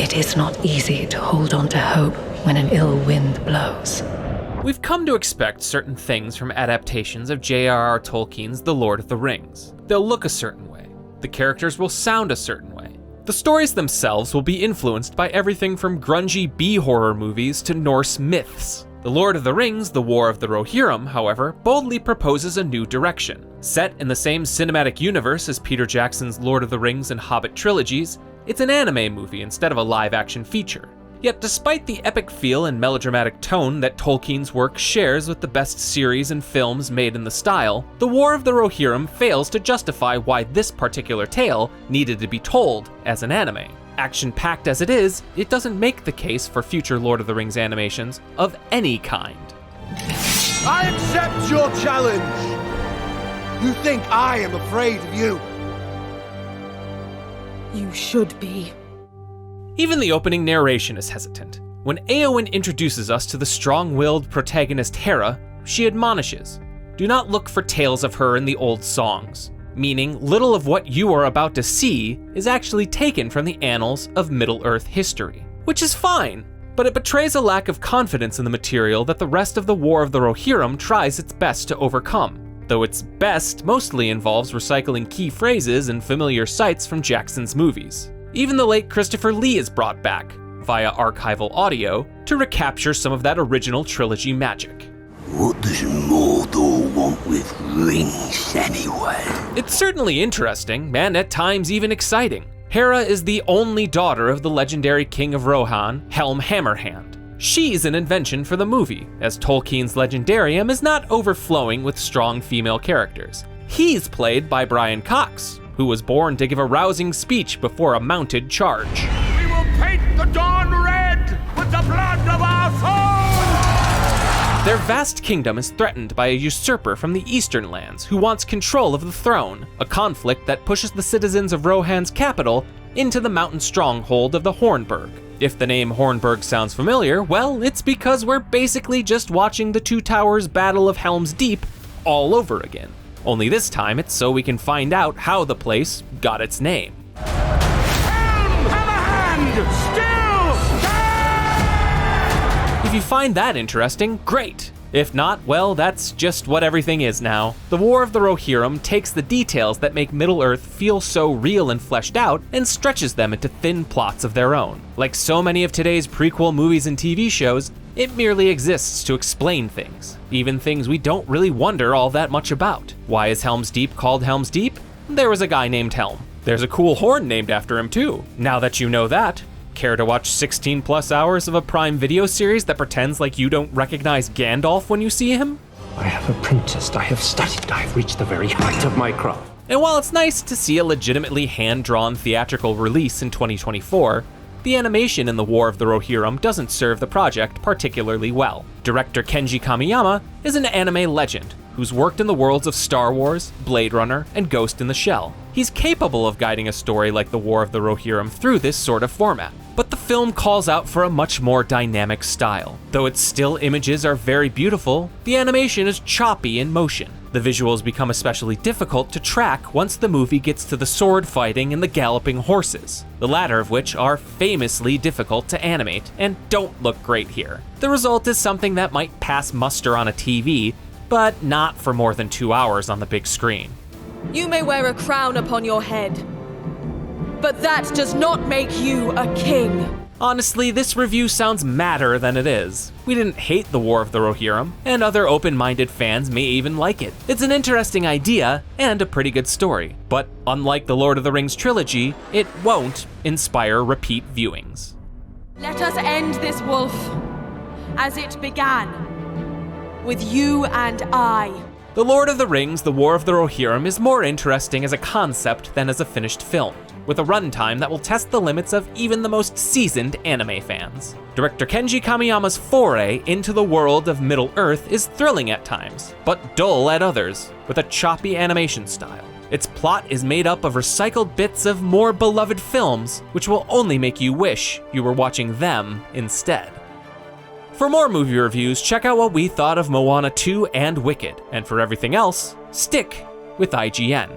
It is not easy to hold on to hope when an ill wind blows. We've come to expect certain things from adaptations of J.R.R. Tolkien's The Lord of the Rings. They'll look a certain way. The characters will sound a certain way. The stories themselves will be influenced by everything from grungy B-horror movies to Norse myths. The Lord of the Rings, The War of the Rohirrim, however, boldly proposes a new direction. Set in the same cinematic universe as Peter Jackson's Lord of the Rings and Hobbit trilogies, it's an anime movie instead of a live-action feature. Yet despite the epic feel and melodramatic tone that Tolkien's work shares with the best series and films made in the style, The War of the Rohirrim fails to justify why this particular tale needed to be told as an anime. Action-packed as it is, it doesn't make the case for future Lord of the Rings animations of any kind. I accept your challenge! You think I am afraid of you? You should be. Even the opening narration is hesitant. When Éowyn introduces us to the strong-willed protagonist Hera, she admonishes, "Do not look for tales of her in the old songs," meaning little of what you are about to see is actually taken from the annals of Middle-earth history. Which is fine, but it betrays a lack of confidence in the material that the rest of the War of the Rohirrim tries its best to overcome, though its best mostly involves recycling key phrases and familiar sights from Jackson's movies. Even the late Christopher Lee is brought back, via archival audio, to recapture some of that original trilogy magic. What does Mordor want with rings anyway? It's certainly interesting, and at times even exciting. Hera is the only daughter of the legendary King of Rohan, Helm Hammerhand. She's an invention for the movie, as Tolkien's legendarium is not overflowing with strong female characters. He's played by Brian Cox, who was born to give a rousing speech before a mounted charge. We will paint the dawn red with the blood of our foes! Their vast kingdom is threatened by a usurper from the Eastern lands who wants control of the throne, a conflict that pushes the citizens of Rohan's capital into the mountain stronghold of the Hornburg. If the name Hornburg sounds familiar, well, it's because we're basically just watching the Two Towers Battle of Helm's Deep all over again. Only this time it's so we can find out how the place got its name. Helm, Hammerhand, still stand! If you find that interesting, great. If not, well, that's just what everything is now. The War of the Rohirrim takes the details that make Middle-earth feel so real and fleshed out and stretches them into thin plots of their own. Like so many of today's prequel movies and TV shows, it merely exists to explain things, even things we don't really wonder all that much about. Why is Helm's Deep called Helm's Deep? There was a guy named Helm. There's a cool horn named after him too. Now that you know that, care to watch 16 plus hours of a Prime Video series that pretends like you don't recognize Gandalf when you see him? I have apprenticed, I have studied, I have reached the very height of my craft. And while it's nice to see a legitimately hand-drawn theatrical release in 2024, the animation in The War of the Rohirrim doesn't serve the project particularly well. Director Kenji Kamiyama is an anime legend who's worked in the worlds of Star Wars, Blade Runner, and Ghost in the Shell. He's capable of guiding a story like The War of the Rohirrim through this sort of format, but the film calls out for a much more dynamic style. Though its still images are very beautiful, the animation is choppy in motion. The visuals become especially difficult to track once the movie gets to the sword fighting and the galloping horses, the latter of which are famously difficult to animate and don't look great here. The result is something that might pass muster on a TV, but not for more than 2 hours on the big screen. You may wear a crown upon your head, but that does not make you a king. Honestly, this review sounds madder than it is. We didn't hate The War of the Rohirrim, and other open-minded fans may even like it. It's an interesting idea and a pretty good story, but unlike the Lord of the Rings trilogy, it won't inspire repeat viewings. Let us end this, Wolf, as it began, with you and I. The Lord of the Rings, The War of the Rohirrim is more interesting as a concept than as a finished film, with a runtime that will test the limits of even the most seasoned anime fans. Director Kenji Kamiyama's foray into the world of Middle-earth is thrilling at times, but dull at others, with a choppy animation style. Its plot is made up of recycled bits of more beloved films, which will only make you wish you were watching them instead. For more movie reviews, check out what we thought of Moana 2 and Wicked, and for everything else, stick with IGN.